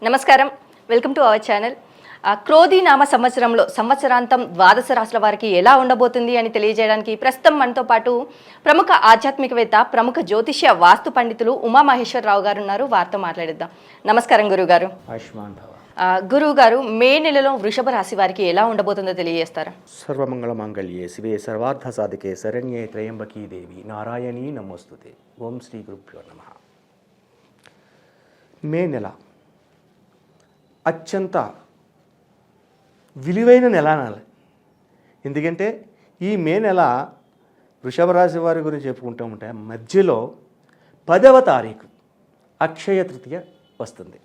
నమస్కారం, welcome to our channel. క్రోధి నామ సంవత్సరంలో సంవత్సరాంతం ద్వాదశ రాశుల వారికి ఎలా ఉండబోతుంది అని తెలియజేయడానికి ప్రస్తుతం మనతో పాటు ప్రముఖ ఆధ్యాత్మికవేత్త, ప్రముఖ జ్యోతిష్య వాస్తు పండితులు ఉమామహేశ్వరరావు గారు ఉన్నారు. వారితో మాట్లాడిద్దాం. నమస్కారం గురుగారు. గురువు గారు, మే నెలలో వృషభ రాశి వారికి ఎలా ఉండబోతుందో తెలియజేస్తారా? సర్వమంగళ మాంగళ్యే శివే సర్వార్థ సాధికే శరణ్యే త్రయంబకీ దేవి నారాయణీ నమోస్తుతే. ఓం శ్రీ గురుభ్యో నమః. మే నెల అత్యంత విలువైన నెల అనాలి. ఎందుకంటే ఈ మే నెల వృషభ రాశి వారి గురించి చెప్పుకుంటూ ఉంటే మధ్యలో 10వ తారీఖు అక్షయ తృతీయ వస్తుంది.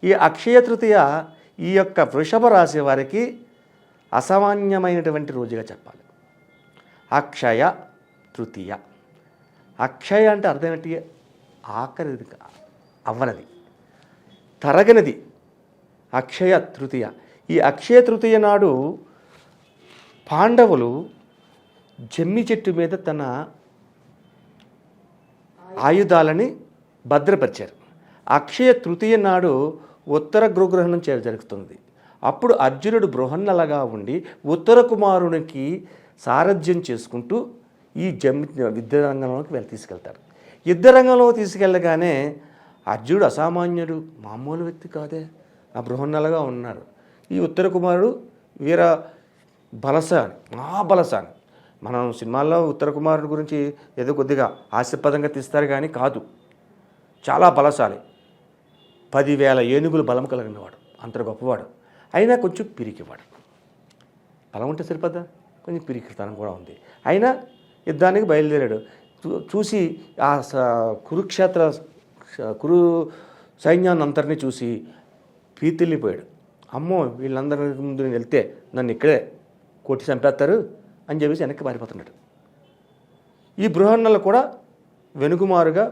ఈ అక్షయ తృతీయ ఈ యొక్క వృషభ రాశి వారికి అసామాన్యమైనటువంటి రోజుగా చెప్పాలి. అక్షయ తృతీయ. అక్షయ అంటే అర్థం ఏంటి? ఆఖరిది, అవ్వనది, తరగనిది. అక్షయ తృతీయ. ఈ అక్షయ తృతీయ నాడు పాండవులు జమ్మి చెట్టు మీద తన ఆయుధాలని భద్రపరిచారు. అక్షయ తృతీయ నాడు ఉత్తర గృహగ్రహణం జరుగుతుంది. అప్పుడు అర్జునుడు బృహన్నలగా ఉండి ఉత్తర కుమారునికి సారథ్యం చేసుకుంటూ ఈ యుద్ధరంగంలోకి తీసుకెళ్తారు. యుద్ధరంగంలో తీసుకెళ్ళగానే అర్జునుడు అసామాన్యుడు, మామూలు వ్యక్తి కాదే. ఆ బృహన్నలగా ఉన్నారు. ఈ ఉత్తర కుమారుడు వీర బలశాలి, మహాబలశాలి. మనం సినిమాల్లో ఉత్తర కుమారుడు గురించి ఏదో కొద్దిగా హాస్యపదంగా తీస్తారు కానీ కాదు, చాలా బలశాలి. 10,000 ఏనుగులు బలం కలిగినవాడు, అంత గొప్పవాడు. అయినా కొంచెం పిరికివాడు. బలం ఉంటే సరిపోద్దా, కొంచెం పిరికితనం కూడా ఉంది. అయినా యుద్ధానికి బయలుదేరాడు. చూసి ఆ కురు సైన్యాన్ని అంతరినీ చూసి పీతిల్లిపోయాడు. అమ్మో, వీళ్ళందరి ముందు నేను వెళ్తే నన్ను ఇక్కడే కొట్టి చంపేస్తారు అని చెప్పేసి వెనక్కి పారిపోతున్నాడు. ఈ బృహన్నలు కూడా వెనుకుమారుగా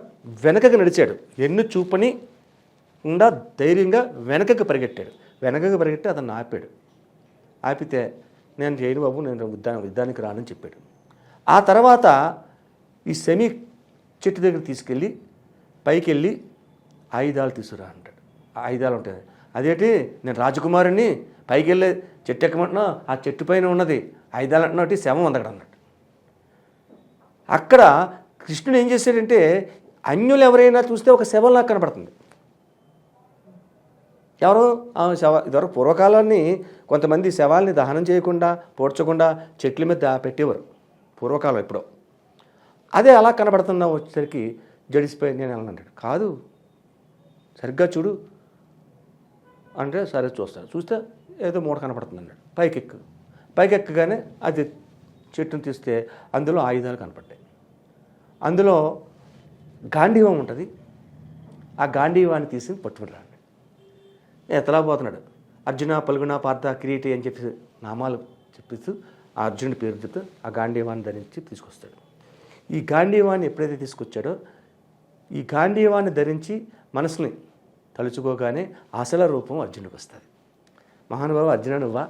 వెనకకి నడిచాడు. ఎన్ను చూపని ఉండా ధైర్యంగా వెనకకి పరిగెట్టి అతన్ని ఆపాడు. ఆపితే నేను చేయను బాబు, నేను యుద్ధానికి రానని చెప్పాడు. ఆ తర్వాత ఈ శమి చెట్టు దగ్గర తీసుకెళ్ళి పైకి వెళ్ళి ఆయుధాలు తీసుకురా అంటాడు. ఆయుధాలు ఉంటాయి. అదేంటి, నేను రాజకుమారుని పైకి వెళ్ళే చెట్టు ఎక్కమంటున్నా, ఆ చెట్టు పైన ఉన్నది ఆయుధాలు అంటున్నట్టు శవం అందగడ అన్నట్టు. అక్కడ కృష్ణుడు ఏం చేశాడంటే, అన్యులు ఎవరైనా చూస్తే ఒక శవం నాకు కనపడుతుంది. ఎవరో ఇదివరకు పూర్వకాలాన్ని కొంతమంది శవాల్ని దహనం చేయకుండా, పోడ్చకుండా చెట్ల మీద పెట్టేవారు పూర్వకాలం. ఎప్పుడో అదే అలా కనబడుతున్నా వచ్చేసరికి జడిసిపోయి నేను వెళ్ళనంటాడు. కాదు, సరిగ్గా చూడు అంటే సరే చూస్తాడు. చూస్తే ఏదో మూట కనపడుతుంది అన్నాడు. పైకెక్కగానే అది చెట్టును తీస్తే అందులో ఆయుధాలు కనపడ్డాయి. అందులో గాంధీవం ఉంటుంది. ఆ గాంధీవాన్ని తీసి పట్టుకుంటాడు. ఎతలా పోతున్నాడు. అర్జున, పల్గుణ, పార్థ, కిరీటి అని చెప్పి నామాలు చెప్పిస్తూ ఆ అర్జునుడి పేరు చెప్తూ ఆ గాంధీవాన్ని ధరించి తీసుకొస్తాడు. ఈ గాంధీవాన్ని ఎప్పుడైతే తీసుకొచ్చాడో, ఈ గాంధీవాన్ని ధరించి మనసుని తలుచుకోగానే అసలు రూపం అర్జునుడికి వస్తుంది. మహానుభావ అర్జున నువ్వా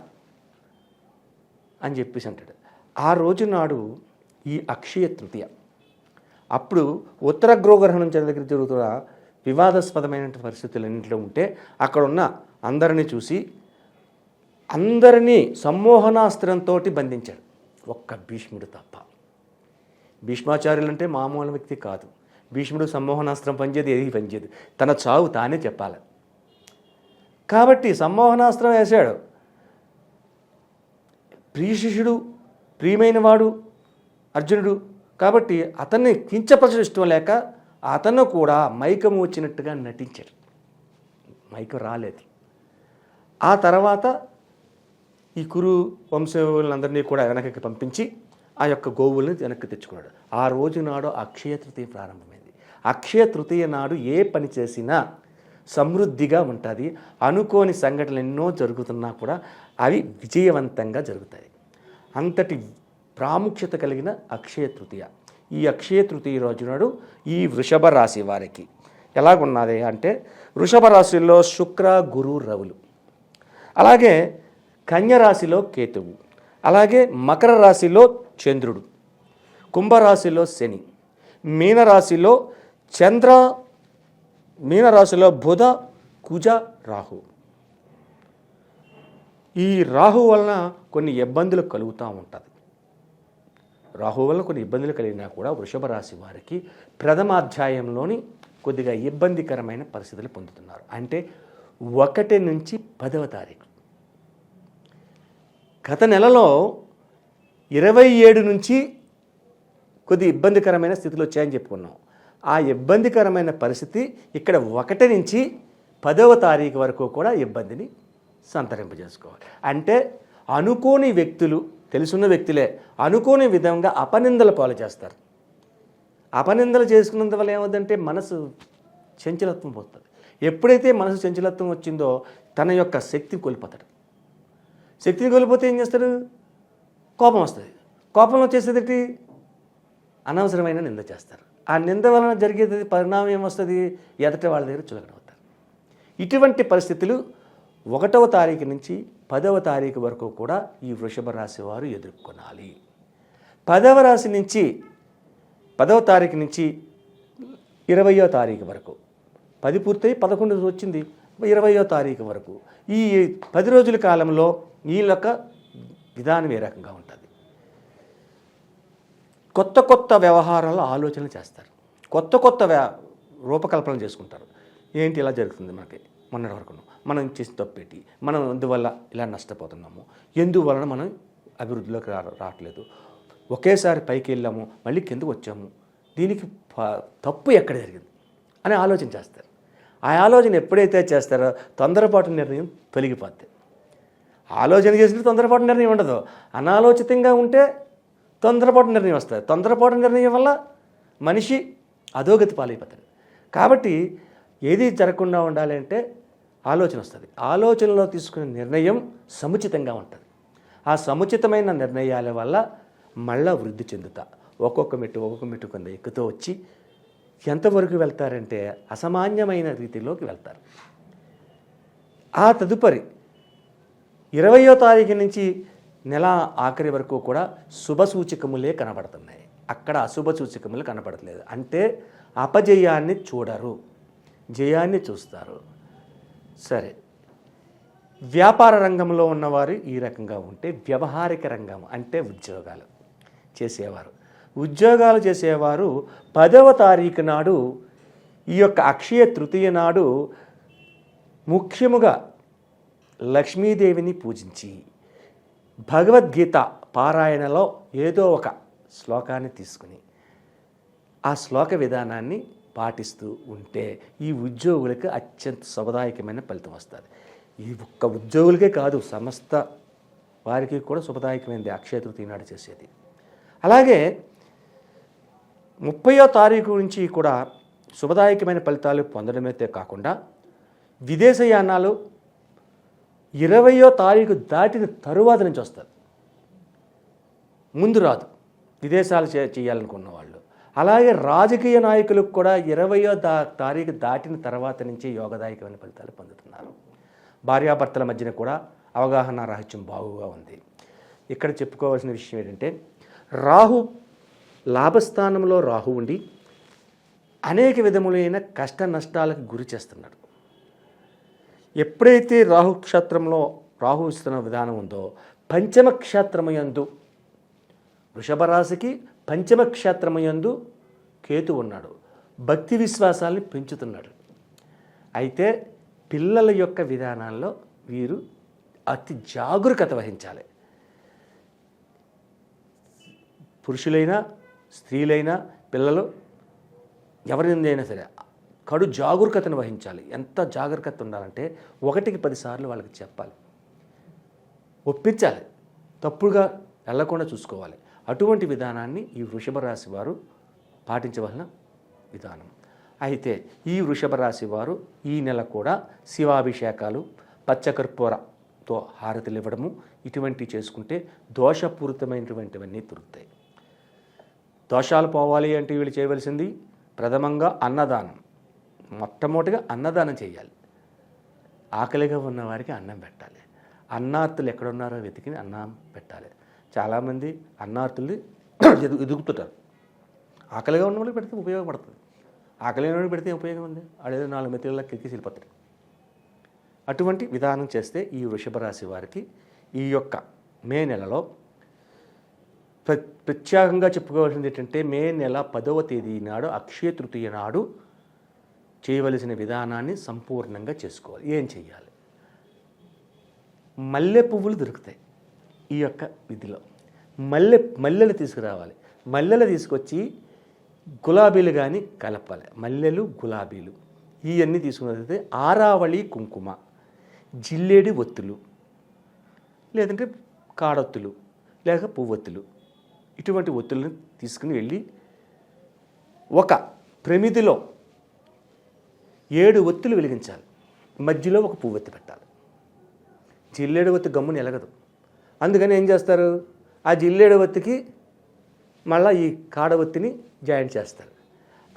అని చెప్పేసి అంటాడు. ఆ రోజు నాడు ఈ అక్షయ తృతీయ. అప్పుడు ఉత్తర గృహగ్రహణం దగ్గర జరుగుతున్న వివాదాస్పదమైన పరిస్థితులు ఎన్నింటిలో ఉంటే అక్కడ ఉన్న అందరినీ చూసి అందరినీ సమ్మోహనాస్త్రంతో బంధించాడు. ఒక్క భీష్ముడు తప్ప. భీష్మాచార్యులు అంటే మామూలు వ్యక్తి కాదు. భీష్ముడు సమ్మోహనాస్త్రం పనిచేది, ఏది పనిచేది, తన చావు తానే చెప్పాలి. కాబట్టి సమ్మోహనాస్త్రం వేశాడు. ప్రియశిష్యుడు, ప్రియమైన వాడు అర్జునుడు. కాబట్టి అతన్ని కించపరచడం ఇష్టం లేక అతను కూడా మైకము వచ్చినట్టుగా నటించాడు. మైకం రాలేదు. ఆ తర్వాత ఈ కురు వంశీయులందరినీ కూడా వెనక్కి పంపించి ఆ యొక్క గోవుల్ని వెనక్కి తెచ్చుకున్నాడు. ఆ రోజు నాడు అక్షయ తృతీయ ప్రారంభమైంది. అక్షయ తృతీయ నాడు ఏ పని చేసినా సమృద్ధిగా ఉంటుంది. అనుకోని సంఘటనలు ఎన్నో జరుగుతున్నా కూడా అవి విజయవంతంగా జరుగుతాయి. అంతటి ప్రాముఖ్యత కలిగిన అక్షయ తృతీయ. ఈ అక్షయ తృతీయ రోజు నాడు ఈ వృషభ రాశి వారికి ఎలాగున్నది అంటే, వృషభ రాశిలో శుక్ర, గురు, రవులు, అలాగే కన్యరాశిలో కేతువు, అలాగే మకర రాశిలో చంద్రుడు, కుంభరాశిలో శని, మీనరాశిలో చంద్ర, మీనరాశిలో బుధ, కుజ రాహు. ఈ రాహు వలన కొన్ని ఇబ్బందులు కలుగుతూ ఉంటుంది. రాహు వలన కొన్ని ఇబ్బందులు కలిగినా కూడా వృషభ రాశి వారికి ప్రథమాధ్యాయంలోని కొద్దిగా ఇబ్బందికరమైన పరిస్థితులు పొందుతున్నారు. అంటే 1 నుంచి 10వ తారీఖు. గత నెలలో 27 నుంచి కొద్ది ఇబ్బందికరమైన స్థితిలో వచ్చాయని చెప్పుకున్నాం. ఆ ఇబ్బందికరమైన పరిస్థితి ఇక్కడ 1 నుంచి 10వ తారీఖు వరకు కూడా ఇబ్బందిని సంతరింపజేసుకోవాలి. అంటే అనుకోని వ్యక్తులు, తెలుసున్న వ్యక్తులే అనుకోని విధంగా అపనిందల పాలు చేస్తారు. అపనిందలు చేసుకున్నందువల్ల ఏమవుతుందంటే మనసు చంచలత్వం పోతుంది. ఎప్పుడైతే మనసు చంచలత్వం వచ్చిందో తన యొక్క శక్తిని కోల్పోతాడు. శక్తిని కోల్పోతే ఏం చేస్తాడు? కోపం వస్తుంది. కోపంలో చేసేది అనవసరమైన నింద చేస్తారు. ఆ నింద వలన జరిగేది పరిణామం ఏమొస్తుంది? ఎదట వాళ్ళ దగ్గర చులకనవుతారు. ఇటువంటి పరిస్థితులు 1వ తారీఖు నుంచి 10వ తారీఖు వరకు కూడా ఈ వృషభ రాశి వారు ఎదుర్కొనాలి. 10వ రాశి నుంచి 10వ తారీఖు నుంచి 20వ తారీఖు వరకు, 10 పూర్తయి 11 వచ్చింది, 20వ తారీఖు వరకు ఈ 10 రోజుల కాలంలో వీళ్ళొక విధానం ఏ రకంగా ఉంటుంది? కొత్త కొత్త వ్యవహారాల్లో ఆలోచనలు చేస్తారు. కొత్త రూపకల్పన చేసుకుంటారు. ఏంటి ఇలా జరుగుతుంది మనకి? మొన్నటి వరకు మనం చేసి తప్పేటి, మనం ఎందువల్ల ఇలా నష్టపోతున్నాము, ఎందువలన మనం అభివృద్ధిలోకి రావట్లేదు, ఒకేసారి పైకి వెళ్ళాము మళ్ళీ కిందకు వచ్చాము, దీనికి తప్పు ఎక్కడ జరిగింది అని ఆలోచన చేస్తారు. ఆ ఆలోచన ఎప్పుడైతే చేస్తారో తొందరపాటు నిర్ణయం తొలగిపోద్ది. ఆలోచన చేసినట్టు తొందరపాటు నిర్ణయం ఉండదు. అనాలోచితంగా ఉంటే తొందరపాటు నిర్ణయం వస్తుంది. తొందరపాటు నిర్ణయం వల్ల మనిషి అధోగతి పాలైపోతాడు. కాబట్టి ఏది జరగకుండా ఉండాలి అంటే ఆలోచన వస్తుంది. ఆలోచనలో తీసుకునే నిర్ణయం సముచితంగా ఉంటుంది. ఆ సముచితమైన నిర్ణయాల వల్ల మళ్ళా వృద్ధి చెందుతా ఒక్కొక్క మెట్టు కింద ఎక్కుతూ వచ్చి ఎంతవరకు వెళ్తారంటే అసామాన్యమైన రీతిలోకి వెళ్తారు. ఆ తదుపరి 20వ తారీఖు నుంచి నెల ఆఖరి వరకు కూడా శుభ సూచకములే కనబడుతున్నాయి. అక్కడ అశుభ సూచకములు కనబడట్లేదు. అంటే అపజయాన్ని చూడరు, జయాన్ని చూస్తారు. సరే, వ్యాపార రంగంలో ఉన్నవారు ఈ రకంగా ఉంటే, వ్యవహారిక రంగం అంటే ఉద్యోగాలు చేసేవారు 10వ తారీఖు నాడు ఈ యొక్క అక్షయ తృతీయ నాడు ముఖ్యముగా లక్ష్మీదేవిని పూజించి భగవద్గీత పారాయణలో ఏదో ఒక శ్లోకాన్ని తీసుకుని ఆ శ్లోక విధానాన్ని పాటిస్తూ ఉంటే ఈ ఉద్యోగులకు అత్యంత శుభదాయకమైన ఫలితం వస్తుంది. ఇది ఒక్క ఉద్యోగులకే కాదు, సమస్త వారికి కూడా శుభదాయకమైనది అక్షయ తృతీయ నాడు చేసేది. అలాగే 30వ తారీఖు నుంచి కూడా శుభదాయకమైన ఫలితాలు పొందడమైతే కాకుండా విదేశయానాలు 20వ తారీఖు దాటిన తరువాత నుంచి వస్తారు. ముందు రాదు విదేశాలు చేయాలనుకున్న వాళ్ళు. అలాగే రాజకీయ నాయకులకు కూడా 20వ తారీఖు దాటిన తర్వాత నుంచి యోగదాయకమైన ఫలితాలు పొందుతున్నారు. భార్యాభర్తల మధ్యన కూడా అవగాహన రహస్యం బాగుగా ఉంది. ఇక్కడ చెప్పుకోవాల్సిన విషయం ఏంటంటే, రాహు లాభస్థానంలో రాహు ఉండి అనేక విధములైన కష్ట నష్టాలకు గురి చేస్తున్నాడు. ఎప్పుడైతే రాహుక్షేత్రంలో రాహు ఇస్తున్న విధానం ఉందో, పంచమ క్షేత్రమయందు వృషభ రాశికి పంచమ క్షేత్రమయందు కేతు ఉన్నాడు. భక్తి విశ్వాసాల్ని పెంచుతున్నాడు. అయితే పిల్లల యొక్క విధానాల్లో వీరు అతి జాగరూకత వహించాలి. పురుషులైనా స్త్రీలైనా పిల్లలు ఎవరినైనా సరే కడు జాగరూకతను వహించాలి. ఎంత జాగరూకత ఉండాలంటే 1కి 10 సార్లు వాళ్ళకి చెప్పాలి, ఒప్పించాలి, తప్పుగా వెళ్లకుండా చూసుకోవాలి. అటువంటి విధానాన్ని ఈ వృషభ రాశి వారు పాటించవలసిన విధానం. అయితే ఈ వృషభ రాశి వారు ఈ నెల కూడా శివాభిషేకాలు, పచ్చకర్పూరతో హారతులు ఇవ్వడము ఇటువంటివి చేసుకుంటే దోషపూరితమైనటువంటివన్నీ తొలుగుతాయి. దోషాలు పోవాలి అంటే వీళ్ళు చేయవలసింది ప్రథమంగా అన్నదానం. మొట్టమొదటిగా అన్నదానం చేయాలి. ఆకలిగా ఉన్న వారికి అన్నం పెట్టాలి. అన్నార్తులు ఎక్కడున్నారో వెతికి అన్నం పెట్టాలి. చాలామంది అన్నార్తులు ఎదుగుతుంటారు. ఆకలిగా ఉన్న వాళ్ళకి పెడితే ఉపయోగపడుతుంది. ఆకలి వాళ్ళకి పెడితే ఉపయోగం ఉంది. అడేదో 4 మెతుకులకు కిక్కి వెళ్ళిపోతాడు. అటువంటి విధానం చేస్తే ఈ వృషభ రాశి వారికి ఈ యొక్క మే నెలలో ప్రత్యేకంగా చెప్పుకోవాల్సింది ఏంటంటే మే నెల 10వ తేదీ నాడు అక్షయ తృతీయ నాడు చేయవలసిన విధానాన్ని సంపూర్ణంగా చేసుకోవాలి. ఏం చేయాలి? మల్లె పువ్వులు దొరుకుతాయి ఈ యొక్క విధిలో. మల్లెలు తీసుకురావాలి. మల్లెలు తీసుకొచ్చి గులాబీలు కానీ కలపాలి. మల్లెలు, గులాబీలు ఇవన్నీ తీసుకున్నట్లయితే ఆరావళి కుంకుమ, జిల్లేడి ఒత్తులు, లేదంటే కాడొత్తులు లేక పువ్వొత్తులు, ఇటువంటి ఒత్తులను తీసుకుని వెళ్ళి ఒక ప్రమిదిలో 7 ఒత్తులు వెలిగించాలి. మధ్యలో ఒక పువ్వొత్తి పెట్టాలి. జిల్లేడు ఒత్తి గమ్ముని ఎలగదు. అందుకని ఏం చేస్తారు, ఆ జిల్లేడు ఒత్తికి మళ్ళీ ఈ కాడ ఒత్తిని జాయింట్ చేస్తారు.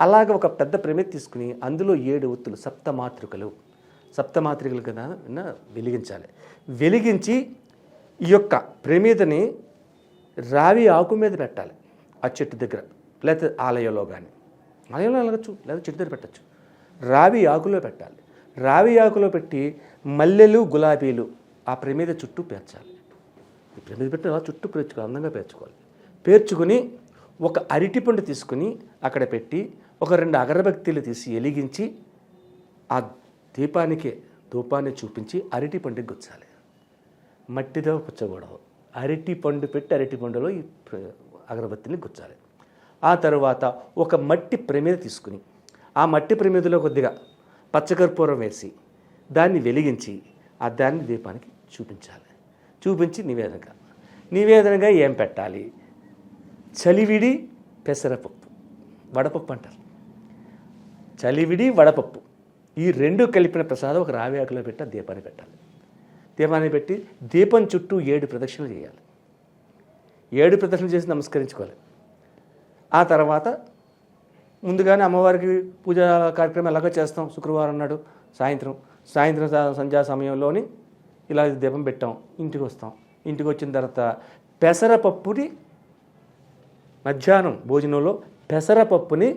అలాగే ఒక పెద్ద ప్రమిది తీసుకుని అందులో 7 ఒత్తులు సప్తమాత్రికలు కదా వెలిగించాలి. వెలిగించి ఈ యొక్క ప్రమిదని రావి ఆకు మీద పెట్టాలి. ఆ చెట్టు దగ్గర, లేకపోతే ఆలయంలో కానీ, ఆలయంలో వెళ్ళచ్చు, లేదా చెట్టు దగ్గర పెట్టచ్చు. రావి ఆకులో పెట్టాలి. రావి ఆకులో పెట్టి మల్లెలు, గులాబీలు ఆ ప్రమిద చుట్టూ పేర్చాలి. ఈ ప్రమిద పెట్టి అలా చుట్టూ పేర్చుకోవాలి, అందంగా పేర్చుకోవాలి. పేర్చుకుని ఒక అరటిపండు తీసుకుని అక్కడ పెట్టి ఒక 2 అగరబత్తీలు తీసి వెలిగించి ఆ ధూపాన్ని చూపించి అరటిపండుకి గుచ్చాలి. మట్టితో గుచ్చకూడదు. అరటిపండు పెట్టి అరటిపండులో ఈ అగరబత్తిని గుచ్చాలి. ఆ తర్వాత ఒక మట్టి ప్రమిద తీసుకుని ఆ మట్టి ప్రమిదలో కొద్దిగా పచ్చకర్పూరం వేసి దాన్ని వెలిగించి దాన్ని దీపానికి చూపించాలి. చూపించి నివేదనగా ఏం పెట్టాలి? చలివిడి పెసరపప్పు, వడపప్పు అంటారు. చలివిడి, వడపప్పు ఈ 2 కలిపిన ప్రసాదం ఒక రావి ఆకులో పెట్టి ఆ దీపాన్ని పెట్టాలి. దీపాన్ని పెట్టి దీపం చుట్టూ 7 ప్రదక్షిణలు చేయాలి. 7 ప్రదక్షిణలు చేసి నమస్కరించుకోవాలి. ఆ తర్వాత ముందుగానే అమ్మవారికి పూజ కార్యక్రమం ఎలాగో చేస్తాం. శుక్రవారం నాడు సాయంత్రం సంధ్యా సమయంలోని ఇలా దీపం పెట్టాం. ఇంటికి వస్తాం. ఇంటికి వచ్చిన తర్వాత పెసరపప్పుని మధ్యాహ్నం భోజనంలో పెసరపప్పుని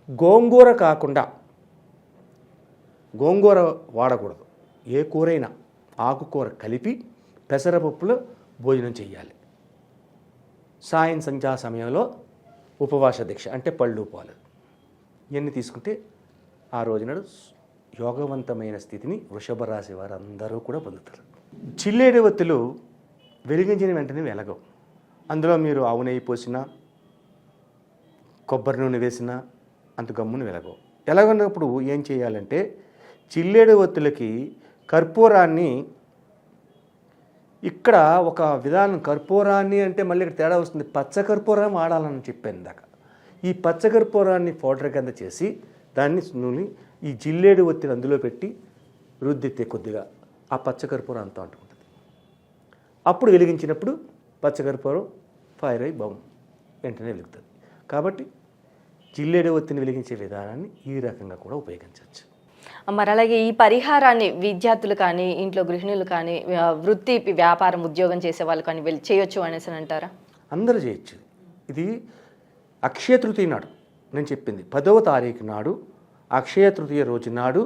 గోంగూర కాకుండా, గోంగూర వాడకూడదు, ఏ కూరైనా ఆకుకూర కలిపి పెసరపప్పులో భోజనం చేయాలి. సంధ్యా సమయంలో ఉపవాస దీక్ష అంటే పళ్ళు పాలు ఇవన్నీ తీసుకుంటే ఆ రోజునాడు యోగవంతమైన స్థితిని వృషభ రాశి వారు అందరూ కూడా పొందుతారు. జిల్లేడు ఒత్తులు వెలిగించిన వెంటనే వెలగవు. అందులో మీరు ఆవు నెయ్యి పోసినా, కొబ్బరి నూనె వేసినా అంత గమ్మున వెలగవు. ఎలాగన్నప్పుడు ఏం చేయాలంటే జిల్లేడు ఒత్తులకి కర్పూరాన్ని, ఇక్కడ ఒక విధానం, కర్పూరాన్ని అంటే మళ్ళీ ఇక్కడ తేడా వస్తుంది. పచ్చకర్పూరం వాడాలని చెప్పాను ఇందాక. ఈ పచ్చకర్పూరాన్ని పౌడర్ కింద చేసి దాన్ని నూనె ఈ జిల్లేడు ఒత్తిని అందులో పెట్టి రుద్దితే కొద్దిగా ఆ పచ్చకర్పూరం అంతా అంటుకుంటుంది. అప్పుడు వెలిగించినప్పుడు పచ్చకర్పూరం ఫైర్ అయ్యి వెంటనే వెలుగుతుంది. కాబట్టి జిల్లేడు ఒత్తిని వెలిగించే విధానాన్ని ఈ రకంగా కూడా ఉపయోగించవచ్చు. మరి అలాగే ఈ పరిహారాన్ని విద్యార్థులు కానీ, ఇంట్లో గృహిణులు కానీ, వృత్తి వ్యాపారం ఉద్యోగం చేసే వాళ్ళు కానీ చేయొచ్చు అనేసి అంటారా? అందరూ చేయొచ్చు. ఇది అక్షయ తృతీయ నాడు నేను చెప్పింది 10వ తారీఖు నాడు అక్షయ తృతీయ రోజు నాడు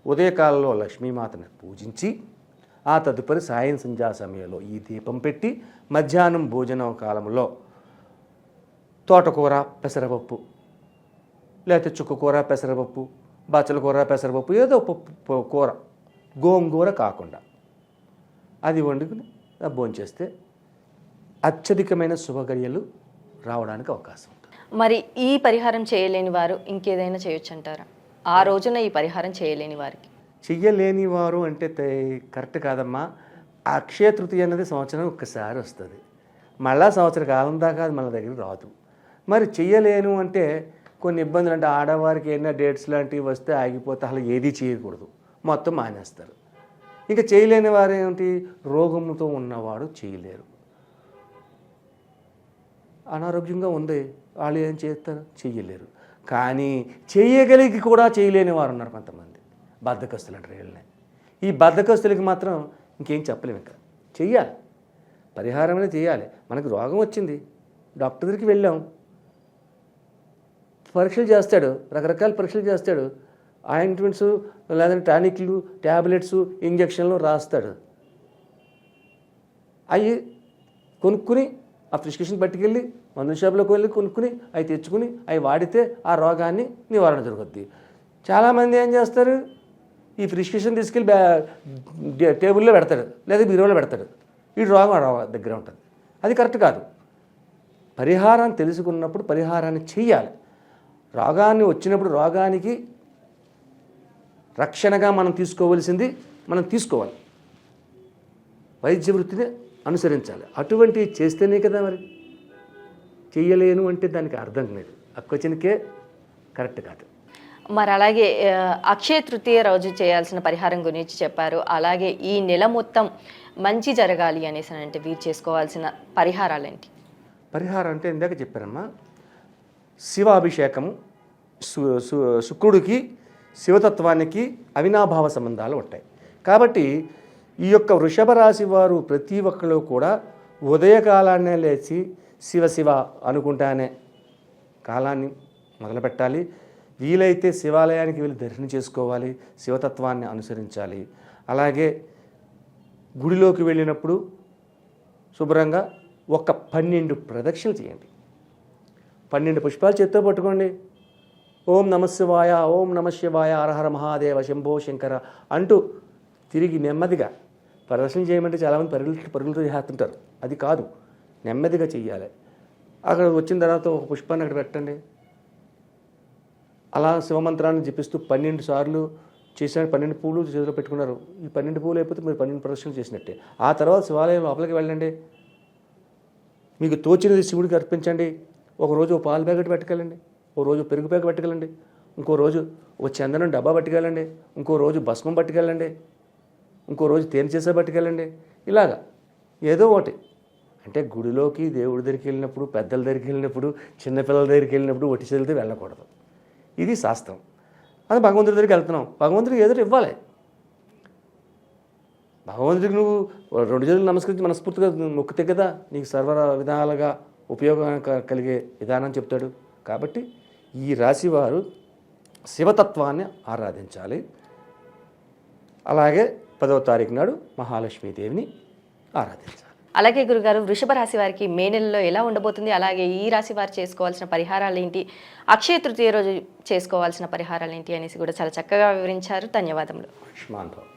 ఉదయకాలంలో లక్ష్మీమాతను పూజించి ఆ తదుపరి సంధ్యా సమయంలో ఈ దీపం పెట్టి మధ్యాహ్నం భోజనం కాలంలో తోటకూర పెసరపప్పు, లేకపోతే చుక్కకూర పెసరపప్పు, బచ్చల కూర పెసరపప్పు, ఏదో పప్పు కూర, గోంగూర కాకుండా అది వండుకుని భోంచేస్తే అత్యధికమైన శుభగడియలు రావడానికి అవకాశం ఉంటుంది. మరి ఈ పరిహారం చేయలేని వారు ఇంకేదైనా చేయొచ్చు అంటారా? ఆ రోజున ఈ పరిహారం చేయలేని వారికి, చెయ్యలేని వారు అంటే కరెక్ట్ కాదమ్మా. అక్షయ తృతీయ అనేది సంవత్సరం ఒక్కసారి వస్తుంది. మళ్ళా సంవత్సర కాలం దాకా అది మన దగ్గర రాదు. మరి చెయ్యలేను అంటే కొన్ని ఇబ్బందులు, అంటే ఆడవారికి ఏమైనా డేట్స్ లాంటివి వస్తే ఆగిపోతే అసలు ఏది చేయకూడదు, మొత్తం మానేస్తారు. ఇంకా చేయలేని వారు ఏమిటి, రోగంతో ఉన్నవాడు చేయలేరు. అనారోగ్యంగా ఉంది, వాళ్ళు ఏం చేస్తారు, చెయ్యలేరు. కానీ చేయగలిగి కూడా చేయలేని వారు ఉన్నారు కొంతమంది, బద్ధకస్తులు అంటారు వీళ్ళని. ఈ బద్ధకస్తులకి మాత్రం ఇంకేం చెప్పలేము. ఇంకా చెయ్యాలి, పరిహారం అనేది చేయాలి. మనకు రోగం వచ్చింది, డాక్టర్ దగ్గరికి వెళ్ళాం, పరీక్షలు చేస్తాడు, రకరకాల పరీక్షలు చేస్తాడు, ఆయింట్మెంట్స్ లేదంటే టానిక్లు, ట్యాబ్లెట్స్, ఇంజక్షన్లు రాస్తాడు. అవి కొనుక్కుని ఆ ప్రిస్క్రిప్షన్ పట్టుకెళ్ళి మందు షాపులోకి వెళ్ళి కొనుక్కుని అవి తెచ్చుకుని అవి వాడితే ఆ రోగాన్ని నివారణ జరుగుద్ది. చాలామంది ఏం చేస్తారు, ఈ ప్రిస్క్రిప్షన్ తీసుకెళ్ళి టేబుల్లో పెడతాడు లేదా బీరువాలో పెడతాడు. ఈ రోగం ఆ రోగం దగ్గర ఉంటుంది. అది కరెక్ట్ కాదు. పరిహారాన్ని తెలుసుకున్నప్పుడు పరిహారాన్ని చెయ్యాలి. రోగాన్ని వచ్చినప్పుడు రోగానికి రక్షణగా మనం తీసుకోవలసింది మనం తీసుకోవాలి. వైద్య వృత్తిని అనుసరించాలి. అటువంటివి చేస్తేనే కదా మరి. చెయ్యలేను అంటే దానికి అర్థం లేదు. అక్వచనికే కరెక్ట్ కాదు. మరి అలాగే అక్షయ తృతీయ రోజు చేయాల్సిన పరిహారం గురించి చెప్పారు. అలాగే ఈ నెల మొత్తం మంచి జరగాలి అనేసి అంటే వీరు చేసుకోవాల్సిన పరిహారాలు ఏంటి? పరిహారం అంటే ఇందాక చెప్పారమ్మా, శివాభిషేకము, శుక్రుడికి శివతత్వానికి అవినాభావ సంబంధాలు ఉంటాయి. కాబట్టి ఈ యొక్క వృషభ రాశి వారు ప్రతి ఒక్కరు కూడా ఉదయకాలాన్నే లేచి శివ శివ అనుకుంటానే కాలాన్ని మొదలుపెట్టాలి. వీలైతే శివాలయానికి వెళ్ళి దర్శనం చేసుకోవాలి, శివతత్వాన్ని అనుసరించాలి. అలాగే గుడిలోకి వెళ్ళినప్పుడు శుభ్రంగా ఒక 12 ప్రదక్షిణలు చేయండి. 12 పుష్పాలు చేత్తో పట్టుకోండి. ఓం నమశివాయ, ఓం నమశివాయ, హరహర మహాదేవ, శంభో శంకర అంటూ తిరిగి నెమ్మదిగా ప్రదర్శన చేయమంటే చాలామంది పరుగులతో చేస్తుంటారు. అది కాదు, నెమ్మదిగా చెయ్యాలి. అక్కడ వచ్చిన తర్వాత ఒక పుష్పాన్ని అక్కడ పెట్టండి. అలా శివమంత్రాన్ని జపిస్తూ 12 సార్లు చేసిన 12 పూలు చేతిలో పెట్టుకున్నారు. ఈ 12 పూలు అయిపోతే మీరు 12 ప్రదర్శనలు చేసినట్టే. ఆ తర్వాత శివాలయం లోపలికి వెళ్ళండి. మీకు తోచినది శివుడికి అర్పించండి. ఒకరోజు ఒక పాలు ప్యాకెట్ పట్టుకెళ్ళండి, ఓ రోజు పెరుగు ప్యాకెట్ పట్టుకెళ్ళండి, ఇంకో రోజు ఒక చందనం డబ్బా పట్టుకెళ్ళండి, ఇంకో రోజు భస్మం పట్టుకెళ్ళండి, ఇంకో రోజు తేనె చేసే పట్టుకెళ్ళండి. ఇలాగా ఏదో ఒకటి. అంటే గుడిలోకి దేవుడి దగ్గరికి వెళ్ళినప్పుడు, పెద్దల దగ్గరికి వెళ్ళినప్పుడు, చిన్నపిల్లల దగ్గరికి వెళ్ళినప్పుడు ఒట్టి చేతులతో వెళ్ళకూడదు. ఇది శాస్త్రం. అది భగవంతుడి దగ్గరికి వెళ్తున్నాం, భగవంతుడికి ఏదో ఇవ్వాలి. భగవంతుడికి నువ్వు 2 చేతులు నమస్కరించి మనస్ఫూర్తిగా మొక్కితే కదా నీకు సర్వ విధాలుగా ఉపయోగం కలిగే విధానం చెప్తాడు. కాబట్టి ఈ రాశివారు శివతత్వాన్ని ఆరాధించాలి. అలాగే 10వ తారీఖు నాడు మహాలక్ష్మీదేవిని ఆరాధించాలి. అలాగే గురుగారు, వృషభ రాశి వారికి మే నెలలో ఎలా ఉండబోతుంది, అలాగే ఈ రాశి వారు చేసుకోవాల్సిన పరిహారాలు ఏంటి, అక్షయ తృతీయ రోజు చేసుకోవాల్సిన పరిహారాలు ఏంటి అనేసి కూడా చాలా చక్కగా వివరించారు. ధన్యవాదములు. ఆయుష్మాన్ భవ.